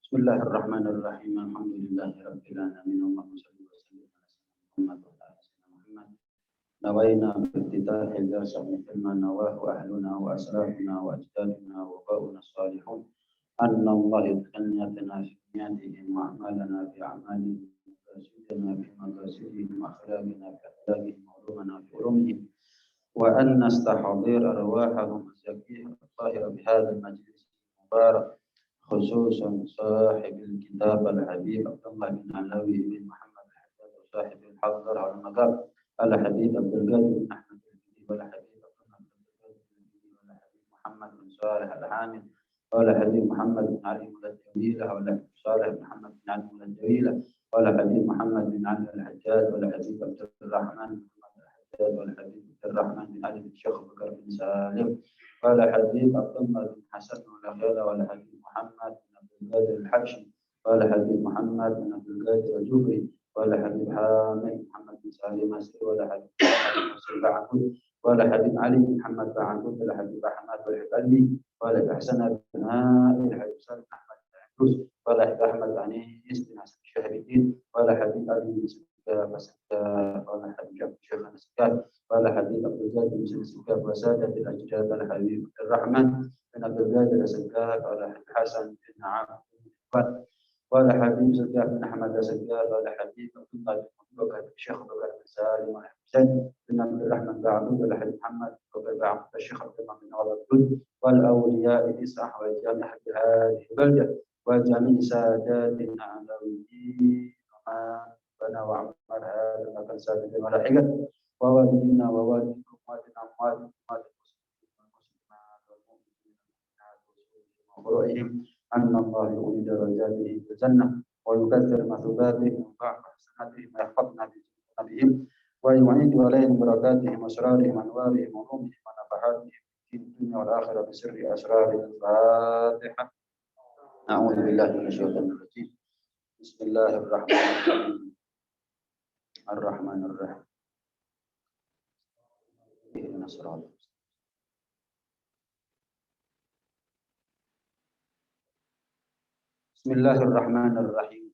Bismillahirrahmanirrahim. Alhamdulillahirabbil alamin. Allahumma shalli wa sallim ala sayyidina Muhammad wa ala sayyidina Muhammad. Nawaina biftitahil darsa mithla nawahu ahluna wa aslafuna wa ajdaduna wa qauna salihun. Anna Allah yudkhilna fi niyatihim wa a'malana fi a'malihim wa rasidana fi maqasidihim wa akhlaqina fi akhlaqihim wa ulumana fi ulumihim wa an nastahdir arwahahum zakiyah tahira bihadha al-majlis mubarak خصوصا صاحب الكتاب الحبيب عبد الله بن علوي بن محمد الحداد وصاحب الحضر والمذهب الحبيب عبد القادر بن احمد الجديد والحبيب عبد الله بن والحبيب محمد بن صالح الحامد والحبيب محمد بن علي مولى الجميلة والحبيب صالح بن محمد بن علي مولى الجميلة والحبيب محمد بن علي الحجاج والحبيب عبد الرحمن بن محمد الحجاج والحبيب عبد الرحمن بن علي بن الشيخ بكر بن سالم والحبيب عبد الله بن حسن والأخيرة والحبيب محمد بن عبد القادر الحبشي والحبيب محمد بن عبد القادر الجبري والحبيب حامد محمد بن سالم السري والحبيب محمد بن سليم بعبود والحبيب علي بن محمد بعبود والحبيب أحمد والحبيب والحبيب حسن بن هائل والحبيب سالم بن أحمد بن عبدوس والحبيب أحمد بن أنيس بن حسن الشهاب الدين والحبيب علي بن سكاب والحبيب شيخنا السكاب والحبيب عبد القادر بن السكاب وسادة الأجداد والحبيب عبد الرحمن بن عبد القادر السكاب والحبيب حسن بن عبد والحبيب زكاة بن أحمد زكاة والحبيب عبد الله بن بكر الشيخ بكر بن سالم والحسين بن عبد الرحمن بن عبد والحبيب محمد بن عبد الشيخ عبد الله بن عبد والأولياء التسعة والجامع بهذه البلدة وجميع ساداتنا العلويين وما وعمر هذا المكان سادة الملاحقة ووالدنا ووالدكم ووالدنا ووالدكم وفروعهم أن الله يؤذي درجاته في الجنة ويكثر مثوباتهم ويضاعف حسناتهم ويحفظنا بهم ويعيد عليهم بركاتهم وأسرارهم وأنوارهم وعلومهم ونفحاتهم في الدنيا والآخرة بسر أسرار الفاتحة. أعوذ بالله من الشيطان الرجيم. بسم الله الرحمن الرحيم. الرحمن الرحيم. اهدنا الصراط. بسم الله الرحمن الرحيم.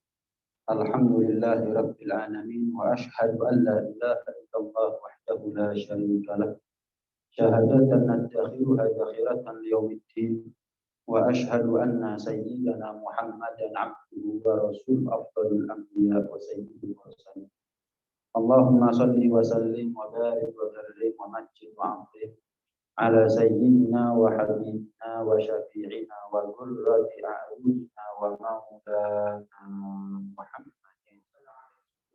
الحمد لله رب العالمين وأشهد أن لا إله إلا الله وحده لا شريك له شهادة ندخرها ذخيرة ليوم الدين وأشهد أن سيدنا محمدا عبده ورسوله أفضل الأنبياء وسيد المرسلين. اللهم صل وسلم وبارك وكرم ومجد وعظم على سيدنا وحبيبنا وشفيعنا وقرة أعيننا ومولانا محمد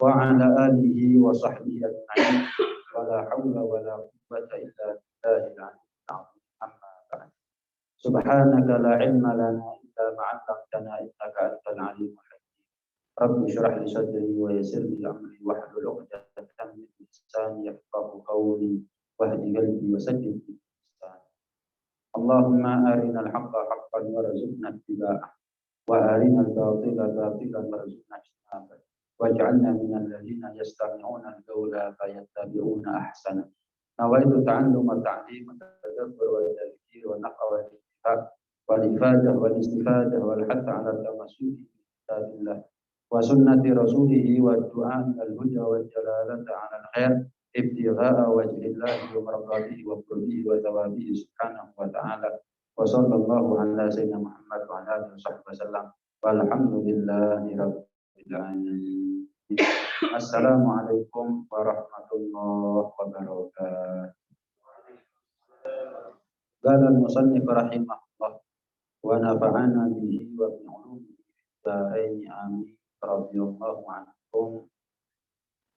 وعلى آله وصحبه أجمعين ولا حول ولا قوة إلا بالله العلي العظيم. أما بعد سبحانك لا علم لنا إلا ما علمتنا إنك أنت العليم الحكيم. رب اشرح لي صدري ويسر لي أمري واحلل عقدة من لساني يفقهوا قولي واهد قلبي وسدد اللهم أرنا الحق حقا وارزقنا اتباعه وأرنا الباطل باطلا وارزقنا اجتنابه واجعلنا من الذين يستمعون القول فيتبعون أحسنه. نويت تعلم التعليم والتدبر والتذكير والنفع والانتفاع والإفادة والاستفادة والحث على التمسك بكتاب الله وسنة رسوله والدعاء إلى الهدى والجلالة على الخير ابتغاء وجه الله ومرضاته وقربه وثوابه سبحانه وتعالى وصلى الله على سيدنا محمد وعلى آله وصحبه وسلم والحمد لله رب العالمين. السلام عليكم ورحمة الله وبركاته. قال المصنف رحمه الله ونفعنا به وبعلومه في الدارين آمين رضي الله عنكم.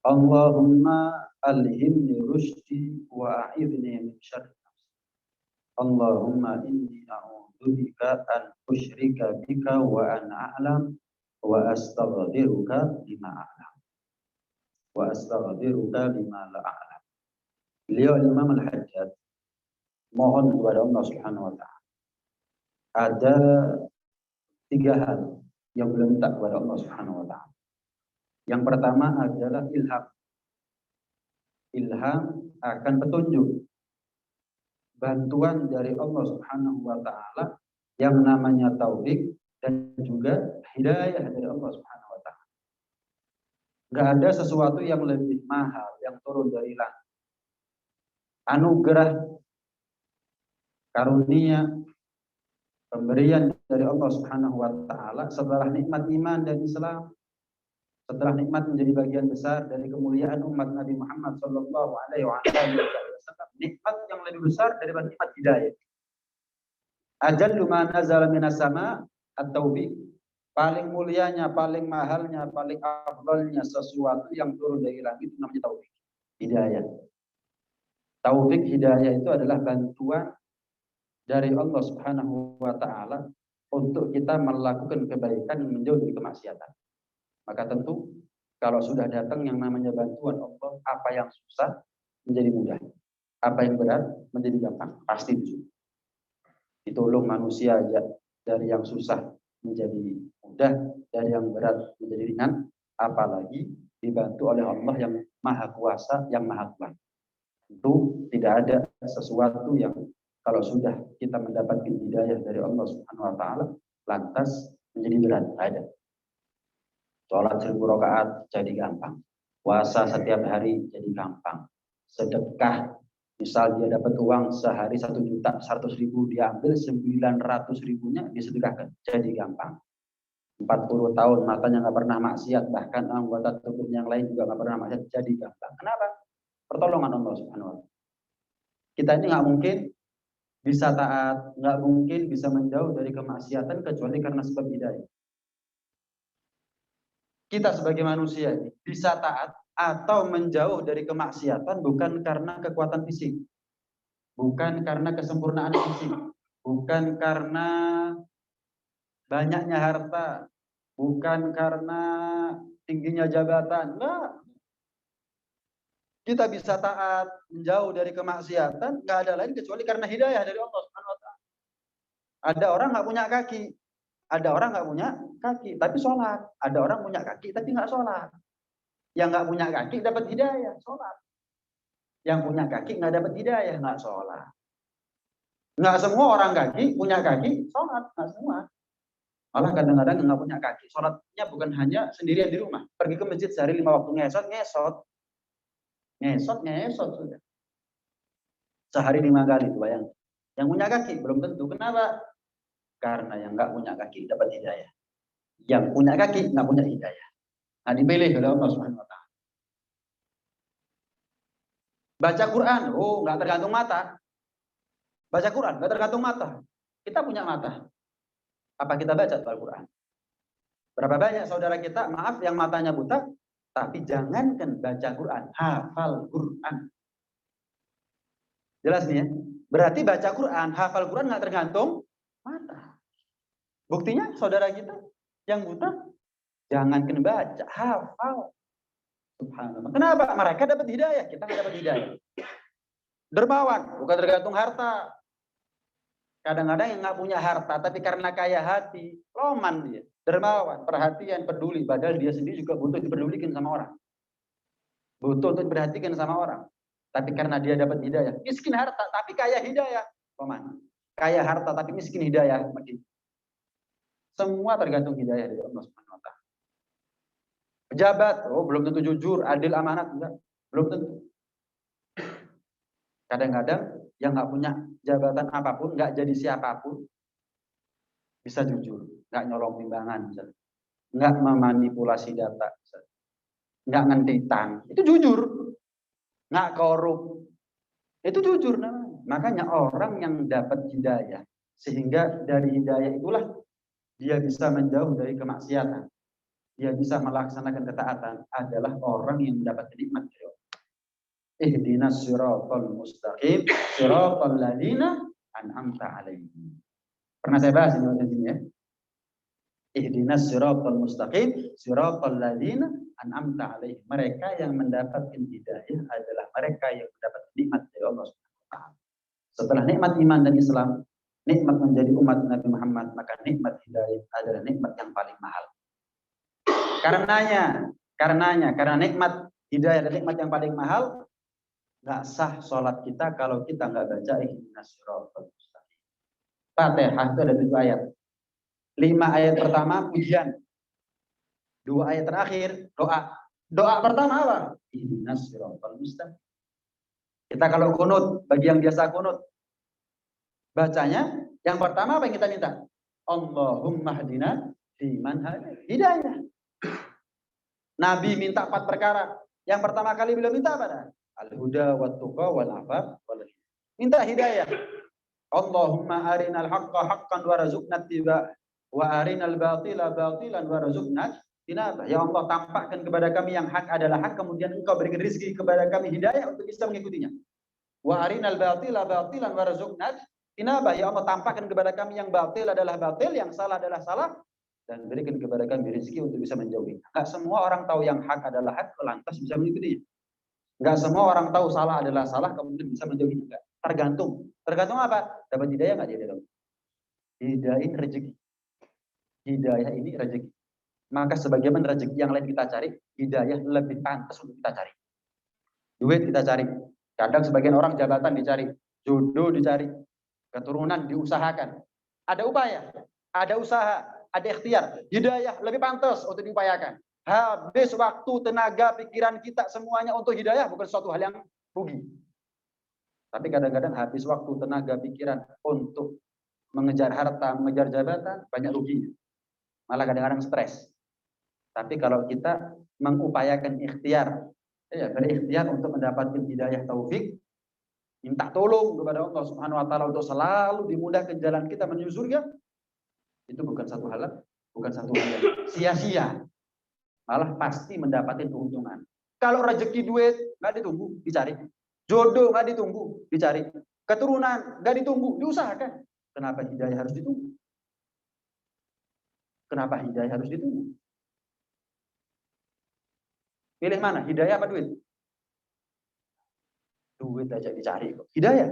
اللهم ألهمني رشدي وأعذني من شر نفسي. اللهم إني أعوذ بك أن أشرك بك وأن أعلم وأستغفرك لما أعلم. wa astaghfiruka lima la a'lam. Beliau Imam Al-Hajjaj mohon kepada Allah Subhanahu wa taala. Ada 3 hal yang beliau minta kepada Allah Subhanahu wa taala. Yang pertama adalah ilham. Ilham akan petunjuk. Bantuan dari Allah Subhanahu wa taala yang namanya taufik dan juga hidayah dari Allah Subhanahu wa taala. Enggak ada sesuatu yang lebih mahal yang turun dari langit. Anugerah, karunia, pemberian dari Allah Subhanahu wa taala setelah nikmat iman dan Islam, setelah nikmat menjadi bagian besar dari kemuliaan umat Nabi Muhammad sallallahu alaihi wasallam, nikmat yang lebih besar daripada nikmat hidayah. Ajallu ma nazala minas sama at-taufiq. Paling mulianya, paling mahalnya, paling afdalnya sesuatu yang turun dari langit itu namanya taufik, hidayah. Taufik hidayah itu adalah bantuan dari Allah Subhanahu wa taala untuk kita melakukan kebaikan yang menjauh dari kemaksiatan. Maka tentu kalau sudah datang yang namanya bantuan Allah, apa yang susah menjadi mudah, apa yang berat menjadi gampang, pasti itu. Ditolong manusia aja dari yang susah menjadi mudah, dari yang berat menjadi ringan, apalagi dibantu oleh Allah yang Maha Kuasa, yang Maha Kuat. Tentu tidak ada sesuatu yang kalau sudah kita mendapatkan hidayah dari Allah Subhanahu wa taala lantas menjadi berat, ada. Sholat 1000 rakaat jadi gampang. Puasa setiap hari jadi gampang. Sedekah, misal dia dapat uang sehari 1.100.000, dia ambil 900.000-nya disedekahkan, jadi gampang. 40 tahun matanya nggak pernah maksiat, bahkan anggota tubuhnya yang lain juga nggak pernah maksiat, jadi gampang. Kenapa? Pertolongan Allah Subhanahu wa taala. Kita ini nggak mungkin bisa taat, nggak mungkin bisa menjauh dari kemaksiatan kecuali karena sebab hidayah. Kita sebagai manusia ini bisa taat atau menjauh dari kemaksiatan bukan karena kekuatan fisik, bukan karena kesempurnaan fisik, bukan karena banyaknya harta, bukan karena tingginya jabatan. Enggak. Kita bisa taat, menjauh dari kemaksiatan, nggak ada lain kecuali karena hidayah dari Allah Subhanahu wa taala. Ada orang nggak punya kaki, ada orang nggak punya kaki tapi sholat, ada orang punya kaki tapi nggak sholat. Yang nggak punya kaki dapat hidayah, sholat. Yang punya kaki nggak dapat hidayah, nggak sholat. Nggak semua orang kaki punya kaki sholat, nggak semua. Malah kadang-kadang nggak punya kaki, sholatnya bukan hanya sendirian di rumah, pergi ke masjid sehari 5 waktu ngesot sudah. Sehari 5 kali, bayang. Yang punya kaki belum tentu. Kenapa? Karena yang nggak punya kaki dapat hidayah. Yang punya kaki nggak punya hidayah. Nah, dipilih oleh Allah Subhanahu wa taala. Baca Quran, nggak tergantung mata. Baca Quran nggak tergantung mata. Kita punya mata. Apa kita baca Al-Quran? Berapa banyak saudara kita, maaf, yang matanya buta, tapi jangankan baca Quran, hafal Quran. Jelas nih ya? Berarti baca Quran, hafal Quran nggak tergantung mata. Buktinya saudara kita yang buta, jangankan baca, hafal. Subhanallah. Kenapa? Mereka dapat hidayah, kita nggak dapat hidayah. Dermawan, bukan tergantung harta. Kadang-kadang yang nggak punya harta, tapi karena kaya hati, loman dia. Dermawan, perhatian, peduli. Padahal dia sendiri juga butuh diperdulikan sama orang. Butuh untuk diperhatikan sama orang. Tapi karena dia dapat hidayah. Miskin harta, tapi kaya hidayah. Loman. Kaya harta, tapi miskin hidayah. Makin. Semua tergantung hidayah dari Allah Subhanahu wa taala. Pejabat, belum tentu jujur, adil, amanat, enggak. Belum tentu. Kadang-kadang yang nggak punya jabatan apapun, nggak jadi siapapun, bisa jujur, nggak nyolong timbangan, misalnya. Nggak memanipulasi data, misalnya. Nggak ngentitan, itu jujur, nggak korup, itu jujur namanya. Makanya orang yang dapat hidayah, sehingga dari hidayah itulah dia bisa menjauh dari kemaksiatan, dia bisa melaksanakan ketaatan, adalah orang yang mendapat nikmat dari Allah. Ihdinas siratal mustaqim, siratal ladzina an'amta 'alaihim. Pernah saya bahas ini ya. Ihdinas siratal mustaqim, siratal ladzina an'amta alaihim. Mereka yang mendapatkan hidayah adalah mereka yang mendapat nikmat dari Allah Subhanahu wa taala. Setelah nikmat iman dan Islam, nikmat menjadi umat Nabi Muhammad, maka nikmat hidayah adalah nikmat yang paling mahal. Karena nikmat hidayah dan nikmat yang paling mahal, nggak sah sholat kita kalau kita nggak baca ihdinas siratal mustaqim. Fatihah itu ada 7 ayat. 5 ayat pertama pujian. 2 ayat terakhir doa. Doa pertama apa? Ihdinas siratal mustaqim. Kita kalau kunut, bagi yang biasa kunut, bacanya yang pertama apa yang kita minta? Allahumma hdina fiman hadait. Hidayah. Nabi minta 4 perkara. Yang pertama kali beliau minta apa? Al-huda wat tuqa wal afaf wal ghina. Minta hidayah. Allahumma arinal haqqa haqqan warzuqna ittiba wa arinal batila batilan warzuqna tinabah. Ya Allah, tampakkan kepada kami yang hak adalah hak, kemudian Engkau berikan rezeki kepada kami hidayah untuk bisa mengikutinya. Wa arinal batila batilan warzuqna tinabah. Ya Allah, tampakkan kepada kami yang batil adalah batil, yang salah adalah salah, dan berikan kepada kami rezeki untuk bisa menjauhi. Enggak semua orang tahu yang hak adalah hak, lantas bisa mengikutinya. Enggak semua orang tahu salah adalah salah, kemudian bisa menjauhi. Enggak. Tergantung. Tergantung apa? Dapat hidayah enggak dia dalam? Hidayah ini rezeki. Hidayah ini rezeki. Maka sebagaimana rezeki yang lain kita cari, hidayah lebih pantas untuk kita cari. Duit kita cari. Kadang sebagian orang jabatan dicari, jodoh dicari, keturunan diusahakan. Ada upaya, ada usaha, ada ikhtiar. Hidayah lebih pantas untuk diupayakan. Habis waktu, tenaga, pikiran kita semuanya untuk hidayah bukan suatu hal yang rugi. Tapi kadang-kadang habis waktu, tenaga, pikiran untuk mengejar harta, mengejar jabatan, banyak ruginya. Malah kadang-kadang stres. Tapi kalau kita mengupayakan ikhtiar, berikhtiar untuk mendapatkan hidayah taufik, minta tolong kepada Allah Subhanahu wa taala untuk selalu dimudahkan jalan kita menuju surga, itu bukan satu hal yang sia-sia. Malah pasti mendapatkan keuntungan. Kalau rezeki duit nggak ditunggu, dicari. Jodoh nggak ditunggu, dicari. Keturunan nggak ditunggu, diusahakan. Kenapa hidayah harus ditunggu? Kenapa hidayah harus ditunggu? Pilih mana? Hidayah apa duit? Duit aja dicari kok. Hidayah.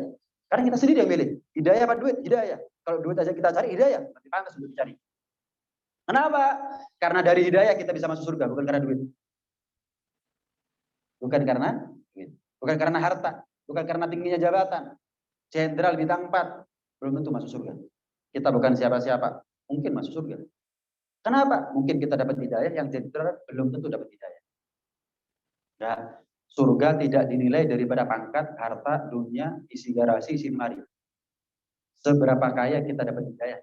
Karena kita sendiri yang milih. Hidayah apa duit? Hidayah. Kalau duit aja kita cari, hidayah. Berarti pantas untuk dicari. Kenapa? Karena dari hidayah kita bisa masuk surga, bukan karena duit. Bukan karena duit. Bukan karena harta. Bukan karena tingginya jabatan. Jenderal bintang 4. Belum tentu masuk surga. Kita bukan siapa-siapa. Mungkin masuk surga. Kenapa? Mungkin kita dapat hidayah, yang jenderal belum tentu dapat hidayah. Ya, surga tidak dinilai daripada pangkat, harta, dunia, isi garasi, isi lemari. Seberapa kaya kita dapat hidayah.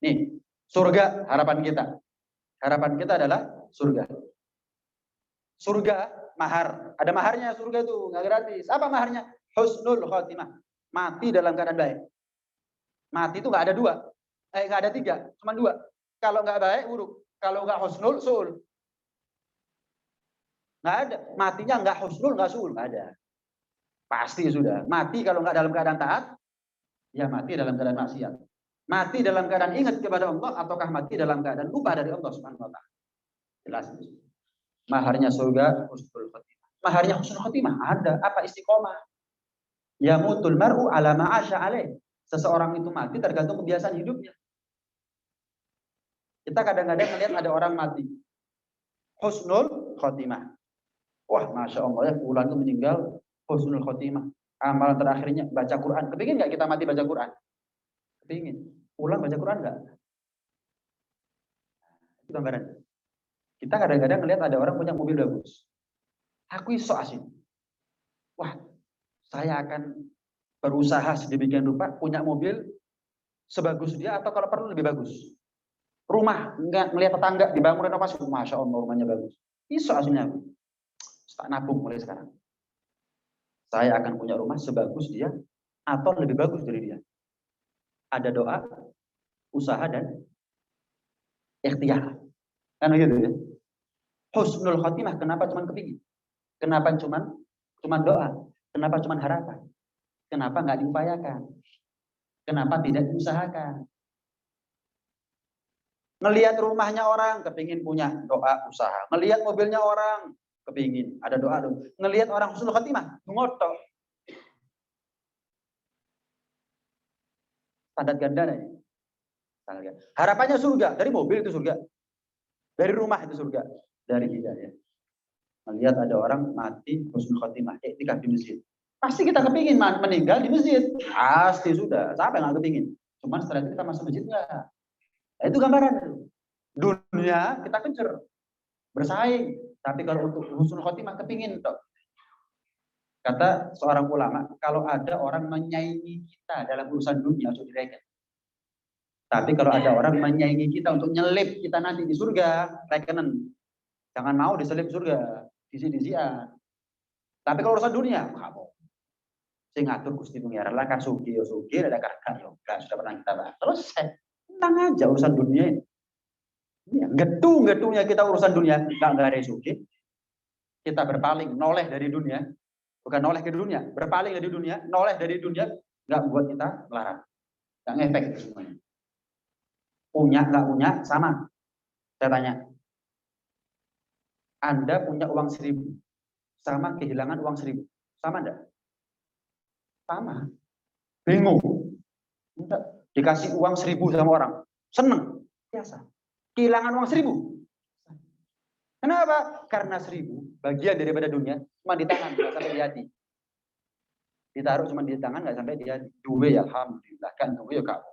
Nih, surga harapan kita. Harapan kita adalah surga. Surga, mahar. Ada maharnya surga itu, nggak gratis. Apa maharnya? Husnul khotimah. Mati dalam keadaan baik. Mati itu nggak ada 2. Nggak ada 3, cuma 2. Kalau nggak baik, buruk. Kalau nggak husnul, suul. Nggak ada. Matinya nggak husnul, nggak suul. Nggak ada. Pasti sudah. Mati kalau nggak dalam keadaan taat, ya mati dalam keadaan maksiat. Mati dalam keadaan ingat kepada Allah, ataukah mati dalam keadaan lupa dari Allah Subhanahu wa taala. Jelas. Maharnya surga, husnul khotimah. Maharnya husnul khotimah ada. Apa? Istiqomah. Yamutul mar'u ala ma'asya alaih. Seseorang itu mati tergantung kebiasaan hidupnya. Kita kadang-kadang melihat ada orang mati. Husnul khotimah. Wah, Masya Allah ya, fulan itu meninggal husnul khotimah. Amalan terakhirnya baca Quran. Kepingin nggak kita mati baca Quran? Kepingin. Pulang baca Quran nggak? Itu gambaran. Kita kadang-kadang melihat ada orang punya mobil bagus. Aku iso asing. Wah, saya akan berusaha sedemikian rupa punya mobil sebagus dia, atau kalau perlu lebih bagus. Rumah, enggak melihat tetangga dibangun renovasi, Masya Allah rumahnya bagus. Iso aslinya aku. Tak nabung mulai sekarang. Saya akan punya rumah sebagus dia atau lebih bagus dari dia. Ada doa, usaha, dan ikhtiar. Kan begitu ya. Husnul khotimah, kenapa cuma kepingin? Kenapa cuma doa? Kenapa cuma harapan? Kenapa nggak diupayakan? Kenapa tidak diusahakan? Ngelihat rumahnya orang, kepingin punya doa usaha. Ngelihat mobilnya orang, kepingin ada doa dong. Ngelihat orang husnul khotimah, ngotot. Standar ganda nih. Harapannya surga, dari mobil itu surga. Dari rumah itu surga. Dari hidayah. Melihat ada orang mati husnul khotimah, iktikaf di masjid. Pasti kita kepingin meninggal di masjid. Pasti sudah. Siapa yang nggak kepingin? Cuman setelah itu kita masuk masjid nggak. Nah, itu gambaran. Dunia kita kejar. Bersaing. Tapi kalau untuk husnul khotimah kepingin. Toh. Kata seorang ulama, kalau ada orang menyaingi kita dalam urusan dunia, untuk direken. Tapi kalau ada orang menyaingi kita untuk nyelip kita nanti di surga, rekenen. Jangan mau diselip surga. Disi-disian. Tapi kalau urusan dunia, kamu. Saya ngatur Gusti Pengiran lah, kan sugi, ada kakak, ya, sudah pernah kita bahas. Selesai. Tenang aja urusan dunia ini. Ya, gedung-gedungnya kita urusan dunia, nggak ada sugi. Kita berpaling, noleh dari dunia. Bukan noleh ke dunia, berpaling dari dunia, noleh dari dunia, nggak buat kita melarang. Nggak ngefek itu semuanya. Punya, nggak punya, sama. Saya tanya. Anda punya uang 1.000, sama kehilangan uang 1.000. Sama enggak? Sama. Bingung. Enggak. Dikasih uang 1.000 sama orang. Seneng. Biasa. Kehilangan uang 1.000. Kenapa? Karena 1.000 bagian daripada dunia cuma di tangan, nggak sampai di hati. Ditaruh cuma di tangan, nggak sampai di hati. Duwe ya alhamdulillah, kan duwe ya kamu.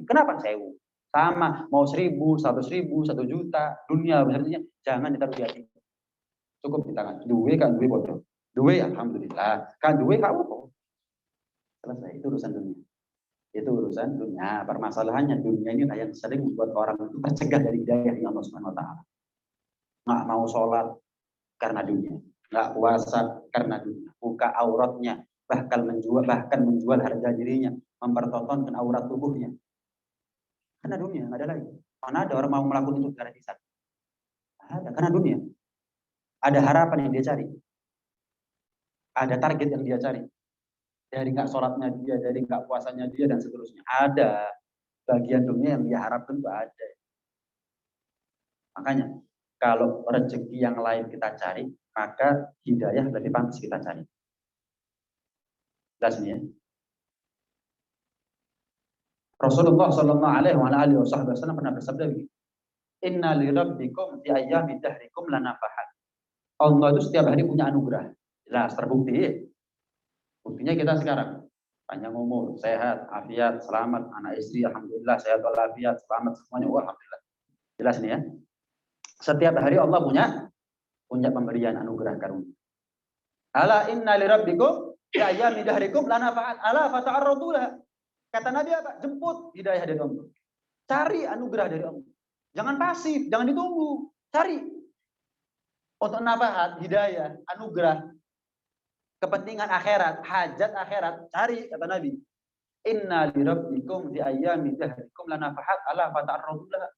Kenapa 1.000? Sama, mau 1.000, 100.000, 1 juta, dunia besarnya jangan ditaruh di hati. Cukup di tangan. Duwe kan duwe bodoh. Duwe alhamdulillah, kan duwe kamu. Selesai, itu urusan dunia. Itu urusan dunia. Permasalahannya dunia ini yang sering membuat orang itu tercegah dari hidayah Allah Subhanahu wa taala. Nggak mau sholat karena dunia, nggak puasa karena dunia, buka auratnya, bahkan menjual harga dirinya, mempertontonkan aurat tubuhnya karena dunia. Nggak ada lagi. Mana ada orang mau melakukan itu karena hisab? Ada, karena dunia. Ada harapan yang dia cari, ada target yang dia cari. Dari nggak sholatnya dia, dari nggak puasanya dia, dan seterusnya. Ada bagian dunia yang dia harapkan itu ada. Makanya kalau rezeki yang lain kita cari, maka hidayah lebih pantas kita cari. Jelas ya. Rasulullah Shallallahu Alaihi Wasallam pernah bersabda begini, Inna li rabbikum fi ayyami dahrikum lanafahat. Allah itu setiap hari punya anugerah. Jelas terbukti. Buktinya kita sekarang panjang umur, sehat, afiat, selamat, anak istri, alhamdulillah, sehat walafiat, selamat semuanya, alhamdulillah. Jelas nih ya. Setiap hari Allah punya pemberian anugerah karunia. Ala inna li rabbikum fi ayyami dahrikum lanafahat. Ala fata'arradu lah. Kata Nabi apa? Jemput hidayah dari Allah. Cari anugerah dari Allah. Jangan pasif, jangan ditunggu. Cari. Untuk nafahat, hidayah, anugerah, kepentingan akhirat, hajat akhirat, cari, kata Nabi. Inna li rabbikum fi ayyami dahrikum lanafahat ala fata'arradu lah.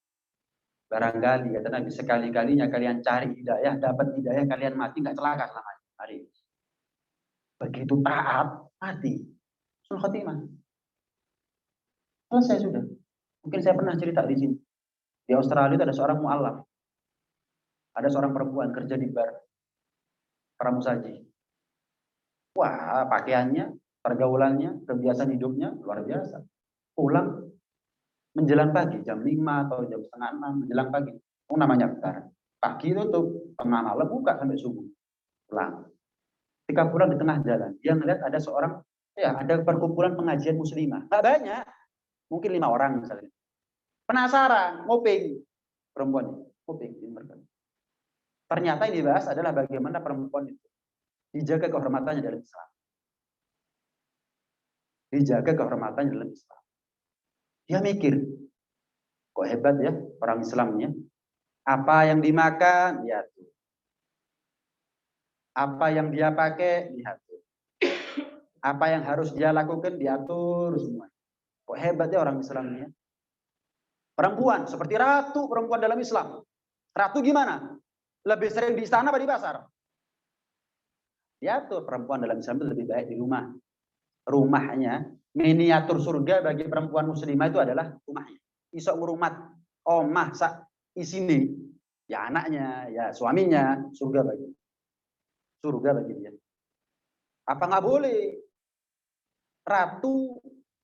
Barangkali, kata Nabi, sekali-kalinya kalian cari hidayah, dapat hidayah, kalian mati, nggak celaka selamanya. Hari. Begitu taat, mati. Husnul khotimah. Selesai sudah. Mungkin saya pernah cerita di sini. Di Australia itu ada seorang mu'alaf. Ada seorang perempuan kerja di bar. Pramusaji. Wah, pakaiannya, pergaulannya, kebiasaan hidupnya, luar biasa. Pulang menjelang pagi, jam 5 atau jam setengah 6, menjelang pagi. Oh, namanya bar. Pagi itu tuh, tengah malam buka sampai subuh. Pulang. Ketika pulang di tengah jalan, dia melihat ada seorang, ya ada perkumpulan pengajian muslimah. Nggak banyak. Mungkin 5 orang misalnya. Penasaran, ngoping. Perempuan, ngoping. Ternyata yang dibahas adalah bagaimana perempuan itu dijaga kehormatannya dalam Islam. Dijaga kehormatannya dalam Islam. Dia mikir, kok hebat ya orang Islamnya. Apa yang dimakan, lihat. Apa yang dia pakai, lihat. Apa yang harus dia lakukan, diatur semua. Kok hebat ya orang Islamnya. Perempuan, seperti ratu perempuan dalam Islam. Ratu gimana? Lebih sering di istana apa di pasar? Ya tuh perempuan dalam Islam itu lebih baik di rumah. Rumahnya, miniatur surga bagi perempuan muslimah itu adalah rumahnya. Isok ngurumat. omah sak isini, ya anaknya, ya suaminya, surga bagi dia. Apa nggak boleh? Ratu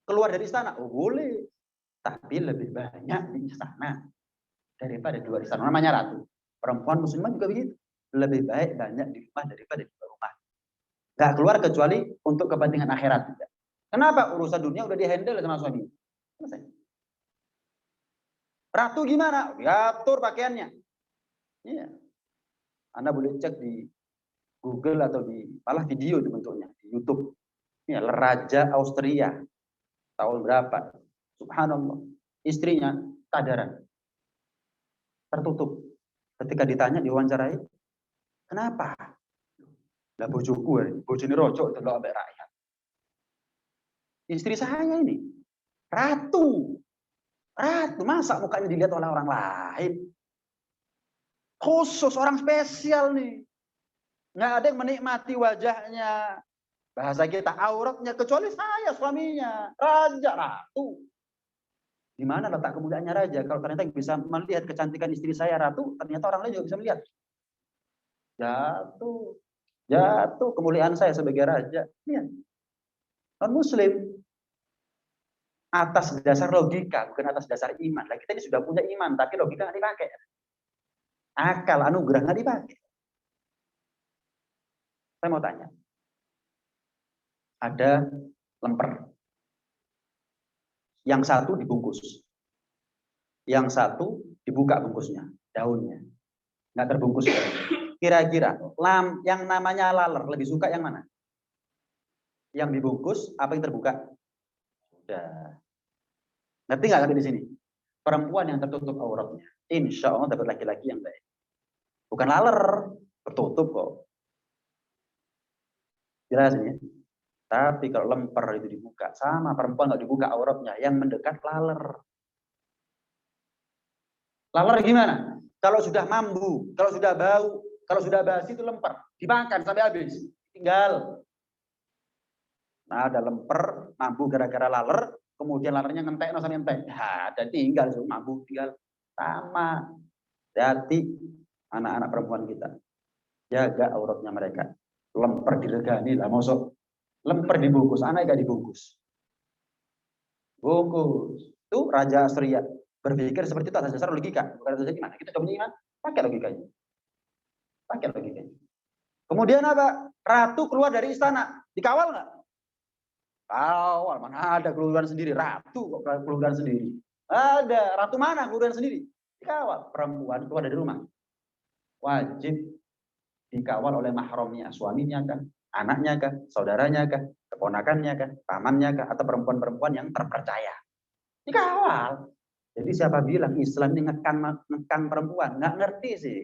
keluar dari istana? Oh boleh, tapi lebih banyak di istana daripada di luar istana. Namanya ratu. Perempuan muslimah juga begitu. Lebih baik banyak di rumah daripada di luar rumah. Nggak keluar kecuali untuk kepentingan akhirat. Kenapa? Urusan dunia udah dihandle sama suami. Selesai. Ratu gimana? Diatur pakaiannya. Iya. Anda boleh cek di Google atau di malah video itu bentuknya di YouTube. Ini Raja Austria tahun berapa? Subhanallah. Istrinya kadaran. Tertutup. Ketika ditanya diwawancarai, kenapa? Lah bojoku, bojone rojo delok ambek rakyat. Istri saya ini ratu. Ratu, masa mukanya dilihat oleh orang lain? Khusus orang spesial nih. Nggak ada yang menikmati wajahnya. Bahasa kita auratnya kecuali saya suaminya. Raja, ratu. Di mana letak kemuliaannya raja? Kalau ternyata bisa melihat kecantikan istri saya ratu, ternyata orang lain juga bisa melihat. Jatuh kemuliaan saya sebagai raja. Lihat. Non muslim atas dasar logika, bukan atas dasar iman. Lah kita ini sudah punya iman, tapi logika nggak dipakai. Akal, anugerah nggak dipakai. Saya mau tanya. Ada lemper. Yang satu dibungkus. Yang satu dibuka bungkusnya, daunnya. Nggak terbungkus. Kira-kira yang namanya laler lebih suka yang mana? Yang dibungkus apa yang terbuka? Sudah. Ngerti nggak di sini? Perempuan yang tertutup auratnya, insya Allah dapat laki-laki yang baik. Bukan laler, tertutup kok. Jelas ya? Tapi kalau lemper itu dibuka, sama perempuan nggak dibuka auratnya, yang mendekat laler. Laler gimana? Kalau sudah mambu, kalau sudah bau, kalau sudah basi itu lemper, dimakan sampai habis, tinggal. Nah, ada lemper, mambu gara-gara laler, kemudian lalernya ngentek, no sampai entek. Ya, dan tinggal, mambu tinggal. Sama. Hati anak-anak perempuan kita. Jaga auratnya mereka. Lemper diregani lah, masuk. Lemper dibungkus, anak gak dibungkus. Bungkus. Itu Raja Austria. Berpikir seperti itu atas dasar logika. Bukan atas dasar iman. Kita coba iman, pakai logikanya. Pakai logikanya. Kemudian apa? Ratu keluar dari istana. Dikawal nggak? Kawal. Mana ada keluaran sendiri. Ratu kok keluaran sendiri. Ada. Ratu mana keluaran sendiri? Dikawal. Perempuan keluar dari rumah. Wajib dikawal oleh mahramnya. Suaminya kan? Anaknya kah, saudaranya kah, keponakannya kah, pamannya kah, atau perempuan-perempuan yang terpercaya. Dikawal. Jadi siapa bilang Islam ini ngekang perempuan? Nggak ngerti sih.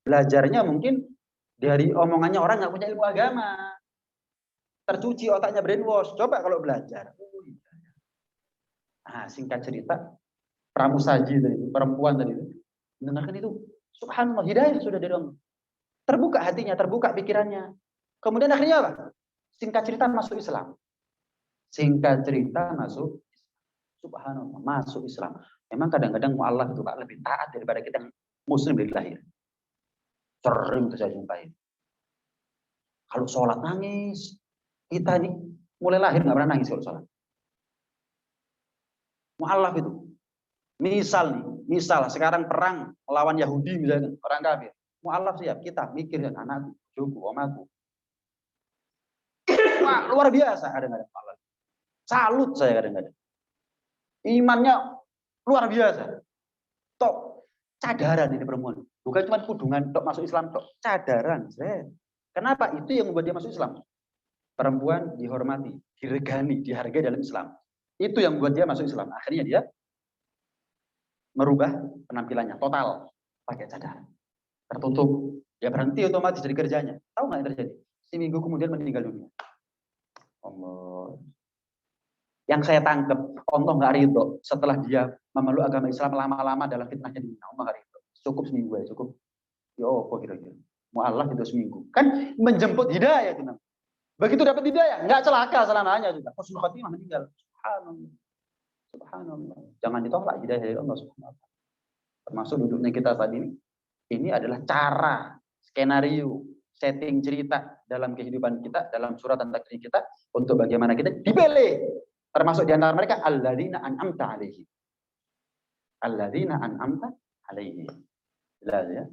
Belajarnya mungkin dari omongannya orang nggak punya ilmu agama. Tercuci otaknya brainwash. Coba kalau belajar. Nah, singkat cerita, pramusaji tadi, perempuan tadi, mendengarkan itu, subhanallah, hidayah sudah dari Allah. Terbuka hatinya, terbuka pikirannya. Kemudian akhirnya apa? Singkat cerita masuk Islam. Singkat cerita masuk subhanallah, masuk Islam. Memang kadang-kadang mu'alaf itu Pak lebih taat daripada kita yang muslim dari lahir. Sering itu saya jumpai. Kalau sholat nangis. Kita ini mulai lahir nggak pernah nangis kalau sholat. Mu'alaf itu. Misal sekarang perang melawan Yahudi misalnya, orang kafir. Mu'alaf siap, kita mikir ya anakku, cucu, omaku. Wah, luar biasa kadang-kadang. Salut saya kadang-kadang. Imannya luar biasa. Tok, cadaran ini perempuan. Bukan cuma kudungan tok masuk Islam tok, cadaran. Kenapa? Itu yang membuat dia masuk Islam. Perempuan dihormati, diregani, dihargai dalam Islam. Itu yang membuat dia masuk Islam. Akhirnya dia merubah penampilannya total pakai cadar. Tertutup. Dia berhenti otomatis dari kerjanya. Tahu nggak yang terjadi? Seminggu kemudian meninggal dunia. Allah. Yang saya tangkap, Allah nggak ridho setelah dia memeluk agama Islam lama-lama dalam fitnahnya di Allah nggak ridho. Cukup seminggu ya, cukup. Yo, kok kira-kira. Mu'alaf itu seminggu. Kan menjemput hidayah itu. Begitu dapat hidayah, nggak celaka selamanya juga. Husnul khatimah meninggal. Subhanallah. Subhanallah. Jangan ditolak hidayah dari Allah Subhanahu wa taala. termasuk duduknya kita saat ini adalah cara, skenario, setting cerita dalam kehidupan kita, dalam surat takdir kita, untuk bagaimana kita dipilih. Termasuk di antara mereka, alladzina an'amta alaihim. Alladzina an'amta alaihim. Jelas ya.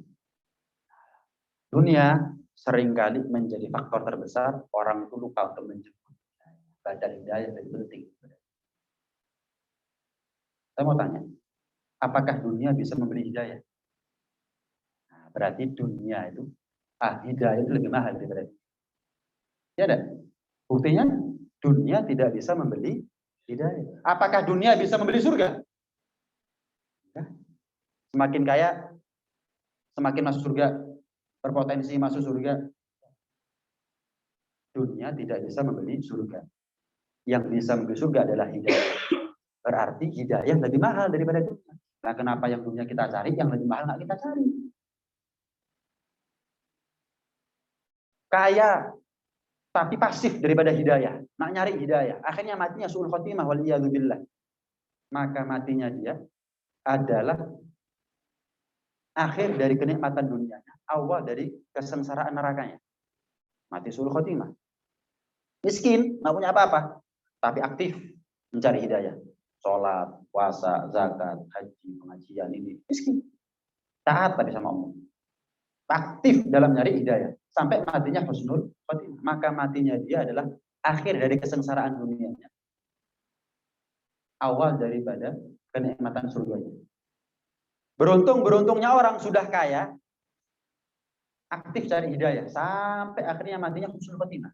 Dunia seringkali menjadi faktor terbesar, orang itu lupa untuk menjemput. Padahal hidayah lebih penting. Saya mau tanya, apakah dunia bisa membeli hidayah? Nah, berarti dunia itu, hidayah itu lebih mahal daripada dunia. Ya ada. Buktinya, dunia tidak bisa membeli hidayah. Apakah dunia bisa membeli surga? Semakin kaya, semakin masuk surga, berpotensi masuk surga. Dunia tidak bisa membeli surga. Yang bisa membeli surga adalah hidayah. Berarti hidayah lebih mahal daripada dunia. Nah, kenapa yang dunia kita cari, yang lebih mahal nggak kita cari? Kaya, tapi pasif daripada hidayah. Nak nyari hidayah. Akhirnya matinya su'ul khotimah waliyadzubillah. Maka matinya dia adalah akhir dari kenikmatan dunianya. Awal dari kesengsaraan nerakanya. Mati su'ul khotimah. Miskin, nggak punya apa-apa. Tapi aktif mencari hidayah. Sholat, puasa, zakat, haji, pengajian ini. Miskin. Taat tadi sama Allah. Aktif dalam nyari hidayah. Sampai matinya husnul khotimah. Maka matinya dia adalah akhir dari kesengsaraan dunianya. Awal daripada kenikmatan surganya. Beruntungnya orang sudah kaya, aktif cari hidayah. Sampai akhirnya matinya husnul khotimah.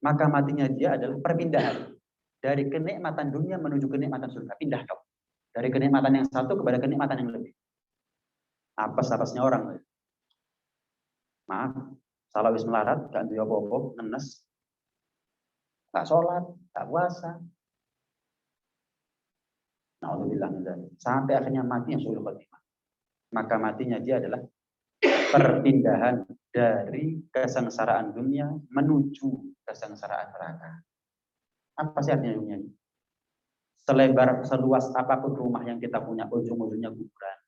Maka matinya dia adalah perpindahan. Dari kenikmatan dunia menuju kenikmatan surga. Pindah dong. Dari kenikmatan yang satu kepada kenikmatan yang lebih. Apes-apesnya orang. Maaf, salah wis melarat, gak duwe apa-apa, nenes. Gak sholat, gak puasa. Na'udzubillah min dzalik. Sampai akhirnya matinya su'ul khotimah. Maka matinya dia adalah perpindahan dari kesengsaraan dunia menuju kesengsaraan neraka. Apa sih artinya dunia ini? Seluas apapun rumah yang kita punya, ujung-ujungnya kuburan.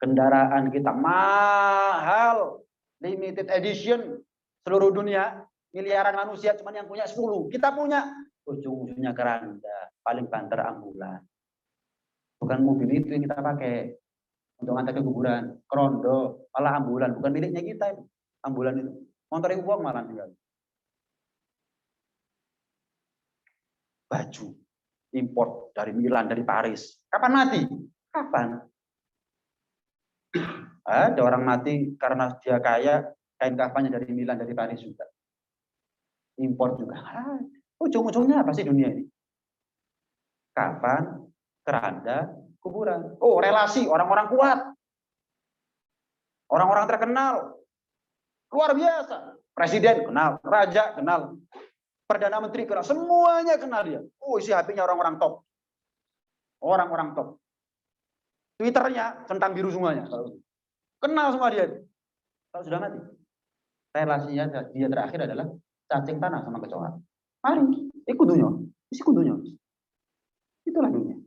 Kendaraan kita mahal, limited edition, seluruh dunia, miliaran manusia, cuman yang punya 10. Kita punya, ujung-ujungnya keranda, paling banter ambulan. Bukan mobil itu yang kita pakai untuk ngantar ke kuburan, kerondo, malah ambulan, bukan miliknya kita itu. Ambulan itu, motorin uang malah tinggal. Baju import dari Milan, dari Paris. Kapan mati? Kapan? Ada orang mati karena dia kaya, kain kafannya dari Milan, dari Paris juga. Import juga. Ujung-ujungnya apa sih dunia ini? Kapan? Keranda, kuburan. Oh, relasi orang-orang kuat. Orang-orang terkenal. Luar biasa. Presiden kenal, raja kenal, Perdana Menteri kenal, semuanya kenal dia. Oh, isi HP-nya orang-orang top. Orang-orang top. Twitternya centang biru semuanya. Kenal semua dia. Kalau sudah mati, relasinya dia terakhir adalah cacing tanah sama kecoa. Mari, ikut dunia. Isi kudunya. Itulah dunia.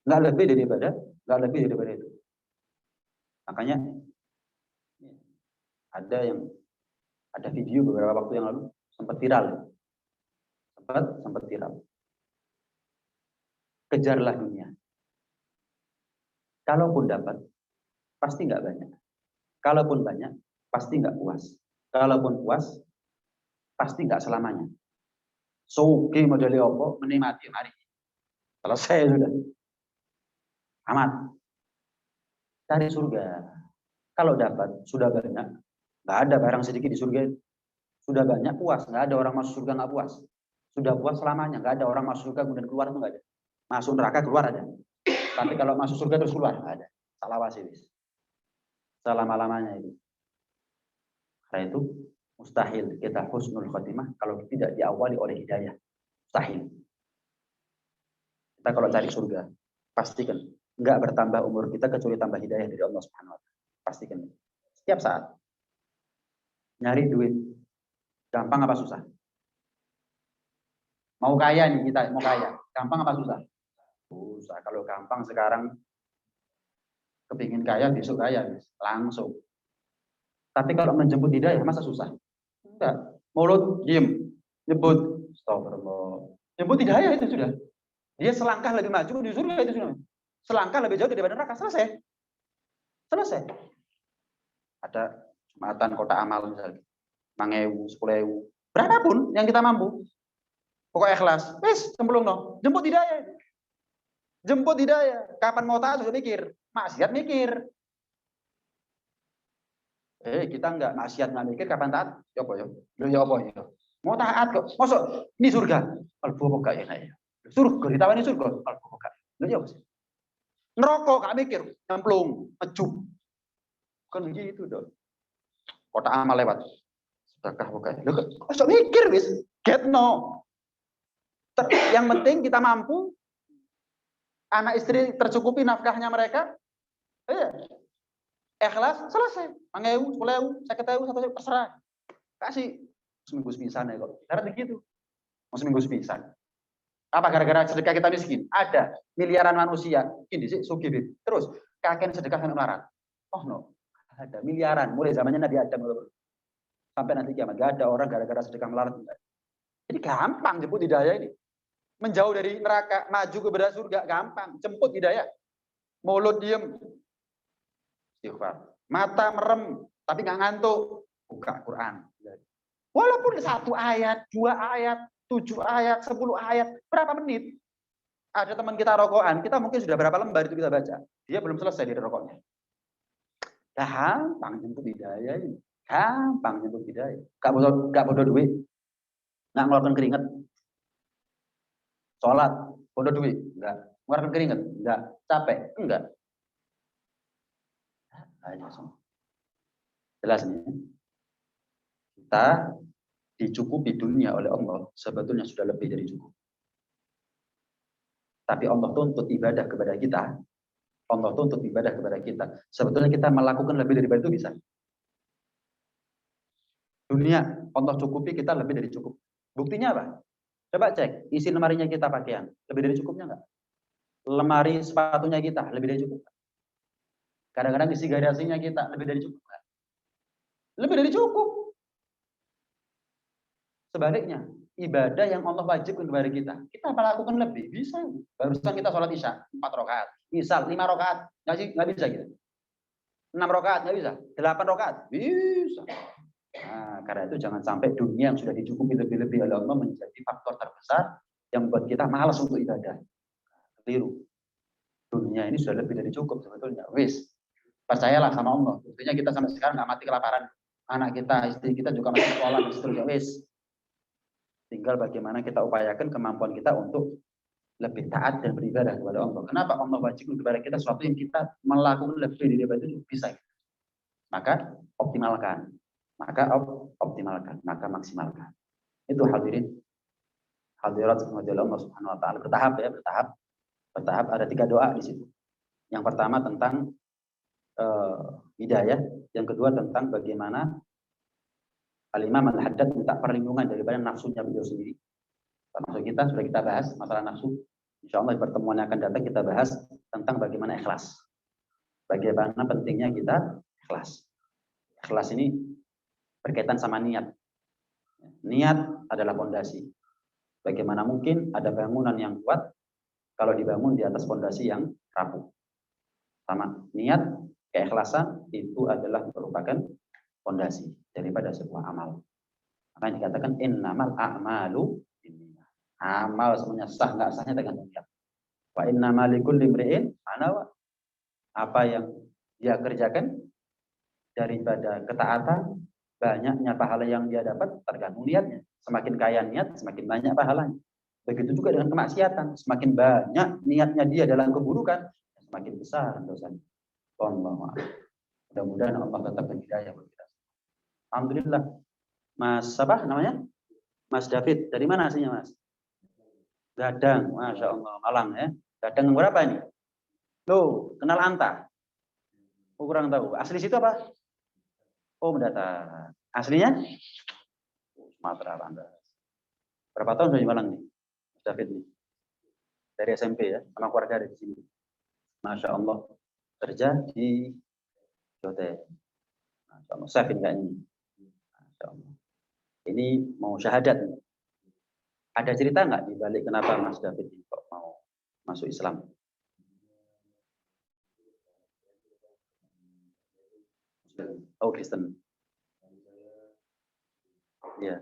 Nggak lebih daripada itu. Makanya ada video beberapa waktu yang lalu sempat viral. Sempat viral. Kejarlah dunia. Kalaupun dapat, pasti nggak banyak. Kalaupun banyak, pasti nggak puas. Kalaupun puas, pasti nggak selamanya. Soge modeli opo, menikmati mari. Selesai sudah. Amat. Cari surga. Kalau dapat, sudah banyak. Nggak ada barang sedikit di surga. Sudah banyak, puas. Nggak ada orang masuk surga nggak puas. Sudah puas selamanya. Nggak ada orang masuk surga kemudian keluar, itu nggak ada. Masuk neraka keluar ada. Tapi kalau masuk surga terus keluar, nggak ada. Salah wasis. Selama-lamanya itu. Karena itu mustahil kita husnul khotimah kalau tidak diawali oleh hidayah. Mustahil. Kita kalau cari surga, pastikan nggak bertambah umur kita kecuali tambah hidayah dari Allah Subhanahu wa taala. Pastikan. Setiap saat. Nyari duit. Gampang apa susah? Mau kaya nih kita, mau kaya. Gampang apa susah? Susah. Kalau gampang sekarang Kepingin kaya, besok kaya, langsung. Tapi kalau menjemput hidayah, masa susah? Enggak. Mulut, diem. Nyebut. Astagfirullah. Jemput hidayah itu sudah. Dia selangkah lebih maju di surga itu sudah. Selangkah lebih jauh daripada neraka. Selesai. Selesai. Ada jumatan kota amal misalnya. 5.000, 10.000. Berapapun yang kita mampu. Pokoknya ikhlas. Wis, cemplung no. Jemput hidayah. Jemput hidayah. Kapan mau taat sudah mikir. Maksiat mikir. Kita enggak maksiat enggak mikir kapan taat? Ya apa ya? Ya apa ya? Mau taat kok. Masuk ini surga. Kalbu apa gak ya? Surga ditawani surga. Kalbu apa gak? Lha ya apa sih? Ngerokok gak mikir, nyemplung, mejub. Kan gitu dong. Kota amal lewat. Sedekah apa gak? Lha kok mikir wis? Get no. Yang penting kita mampu, anak istri tercukupi nafkahnya mereka, ikhlas, selesai. 5.000, 10.000, 50.000, 1.000, terserah. Kasih. Seminggu sepisan ya kok. Karena begitu. Mau seminggu sepisan. Apa gara-gara sedekah kita miskin? Ada miliaran manusia. Ini sih sugih. Terus kakek sedekah sampai melarat. Oh no. Ada miliaran. Mulai zamannya Nabi Adam. Sampai nanti kiamat. Gak ada orang gara-gara sedekah melarat. Jadi gampang jemput hidayah ini. Menjauh dari neraka, maju ke berat surga, gampang. Jemput hidayah. Mulut diem. Istighfar. Mata merem, tapi nggak ngantuk. Buka Quran. Walaupun 1 ayat, 2 ayat, 7 ayat, 10 ayat, berapa menit? Ada teman kita rokokan, kita mungkin sudah berapa lembar itu kita baca. Dia belum selesai di rokoknya. Gampang jemput hidayah ini. Gampang jemput hidayah. Gak bodoh duit. Nggak ngeluarkan keringat. Sholat, bodoh duit, enggak. Ngeluarkan keringat, enggak. Capek, enggak. Jelas nih. Kita dicukupi dunia oleh Allah sebetulnya sudah lebih dari cukup. Tapi Allah tuntut ibadah kepada kita. Allah tuntut ibadah kepada kita. Sebetulnya kita melakukan lebih daripada itu bisa. Dunia Allah cukupi kita lebih dari cukup. Buktinya apa? Coba cek, isi lemarinya kita pakaian, lebih dari cukupnya enggak? Lemari sepatunya kita, lebih dari cukup. Kadang-kadang isi garasinya kita, lebih dari cukup. Lebih dari cukup. Sebaliknya, ibadah yang Allah wajibkan kepada kita melakukan lebih. Bisa. Barusan kita sholat isya, 4 rakaat. Misal, 5 rakaat. Nggak bisa gitu. 6 rakaat, nggak bisa. 8 rakaat, bisa. Nah, karena itu jangan sampai dunia yang sudah dicukupi lebih-lebih oleh Allah menjadi faktor terbesar yang membuat kita malas untuk ibadah. Keliru. Dunia ini sudah lebih dari cukup sebetulnya. Wis, percayalah sama Allah. Buktinya kita sampai sekarang nggak mati kelaparan. Anak kita, istri kita juga masih sekolah dan seterusnya. Wis. Tinggal bagaimana kita upayakan kemampuan kita untuk lebih taat dan beribadah kepada Allah. Kenapa Allah wajibkan kepada kita sesuatu yang kita melakukan lebih daripada itu bisa. Maka optimalkan. Maka optimalkan, maka maksimalkan. Itu hadirin. Hadirat Allah Subhanahu wa taala bertahap ya, bertahap. Bertahap ada 3 doa di situ. Yang pertama tentang hidayah, yang kedua tentang bagaimana Al-Imam Al-Haddad minta perlindungan daripada nafsunya beliau sendiri. Termasuk kita sudah kita bahas masalah nafsu. Insya Allah di pertemuan yang akan datang kita bahas tentang bagaimana ikhlas. Bagaimana pentingnya kita ikhlas. Ikhlas ini berkaitan sama niat. Niat adalah fondasi. Bagaimana mungkin ada bangunan yang kuat kalau dibangun di atas fondasi yang rapuh. Sama niat, keikhlasan itu adalah merupakan fondasi daripada sebuah amal. Makanya dikatakan innamal a'malu binniyat. Amal semuanya sah nggak sahnya tergantung niat. Wa innamal likulli imri'in ma nawa. Apa yang dia kerjakan daripada ketaatan, banyaknya pahala yang dia dapat tergantung niatnya. Semakin kaya niat, semakin banyak pahalanya. Begitu juga dengan kemaksiatan, semakin banyak niatnya dia dalam keburukan, semakin besar dosanya. Allah. Mudah-mudahan Allah tetap berhidayah buat kita. Alhamdulillah. Mas apa namanya? Mas David. Dari mana aslinya Mas? Gadang. Masya Allah. Malang ya. Gadang yang berapa ini? Loh, kenal Anta? Oh, kurang tahu. Asli situ apa? Oh, mendatar. Aslinya? Sumatera, Anda. Berapa tahun sudah di Malang nih? Mas David nih. Dari SMP ya, sama keluarga dari sini. Masya Allah. kerja di hotel. Nah, Syafin enggak ini. Ini mau syahadat. Ada cerita nggak di balik kenapa Mas David ini kok mau masuk Islam? Oh, Kristen. Ya.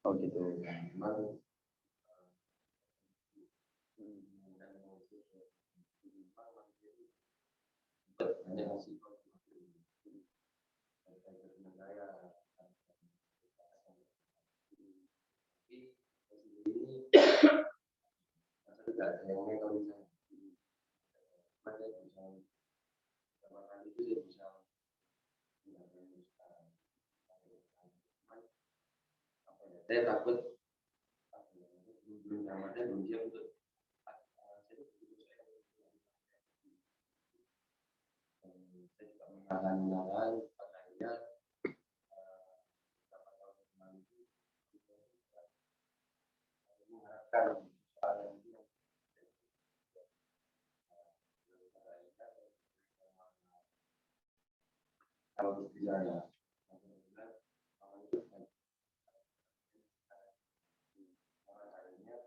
Oh gitu. Saya takut belum nyamannya belum siap untuk mengalami pakainya mengharapkan kalau bisa ya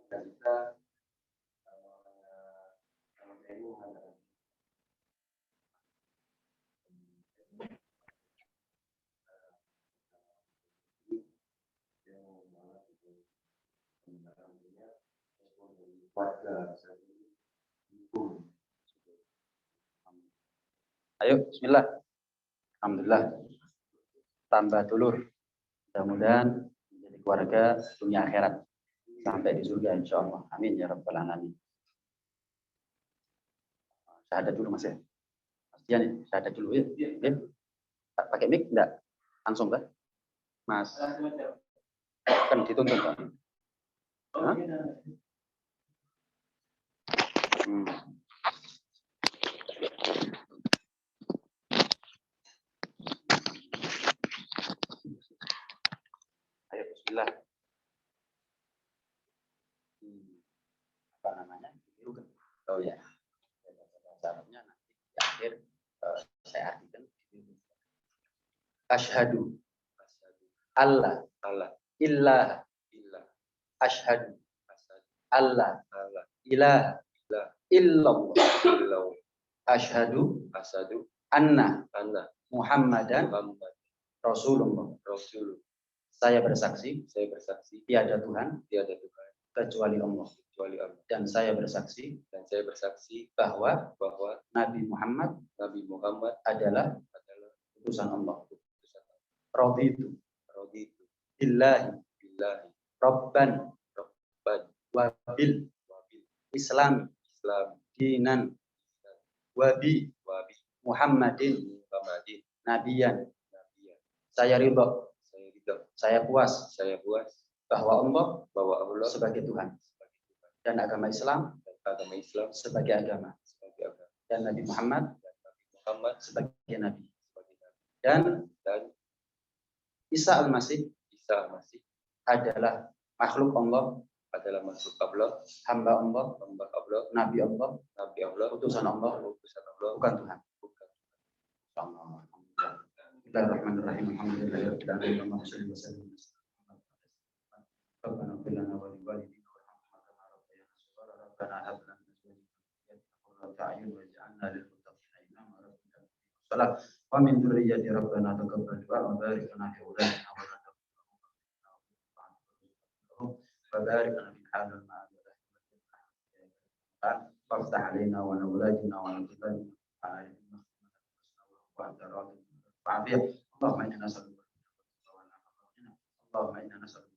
kita ayo, bismillah. Alhamdulillah. Tambah dulur. Mudah-mudahan menjadi keluarga dunia akhirat. Sampai di surga insya Allah. Amin ya rabbal alamin. Syahadat dulu Mas ya. Pastian ya, syahadat dulu ya. Ya. Pakai mic enggak? Langsung kan? Mas. Kan dituntut kan? Ayo bismillah. Apa namanya? Oh ya. Caranya nanti di akhir saya artikan. Asyhadu Allah illah asyhadu Allah ilah illallah asyhadu anna Muhammadan Rasulullah. Saya bersaksi tiada Tuhan kecuali Allah. Dan saya bersaksi bahwa Nabi Muhammad adalah utusan Allah. Raditu billahi rabban wa bil Islam dinan wa bi Muhammadin nabiyan. Saya ridha, saya puas bahwa Allah sebagai Tuhan dan agama Islam sebagai agama dan Nabi Muhammad sebagai nabi dan Isa al-Masih adalah makhluk Allah, hamba Allah, nabi Allah, utusan Allah, bukan Tuhan. Bismillahirrahmanirrahim. Alhamdulillahirabbil alamin. Rabbana ighfir lana wa li walidina warhamhum kama rabbayana shighara. Rabbana hab lana min azwajina qurrata a'yun waj'alna lil muttaqina imama. Rabbana wa min dzurriyyati rabbana taqabbal du'a wa barik lana fi awladina wa la وبارك لنا في حال الماء وافتح علينا وعلى اولادنا وعلى كتابنا وانت راضي وعافيه. اللهم انا نسالك اللهم انا نسالك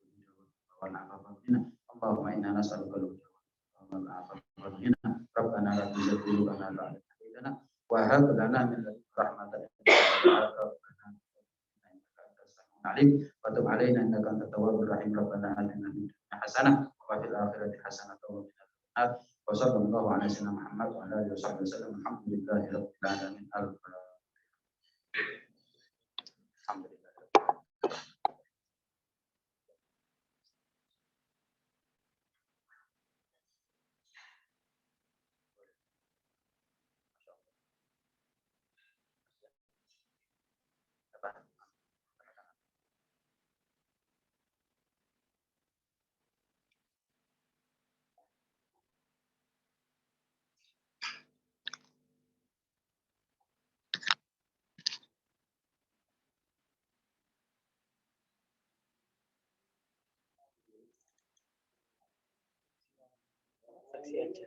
اللهم انا نسالك ربنا لا تزغ قلوبنا بعد إذ هديتنا وهب لنا من لدنك رحمة عليم وتب علينا انك انت التواب الرحيم. ربنا اتنا في الدنيا حسنه وفي الاخره حسنه وقنا عذاب النار وصلى الله على سيدنا محمد وعلى اله wasallam. Alhamdulillahirabbil alamin. Alhamdulillah. Saksi aja.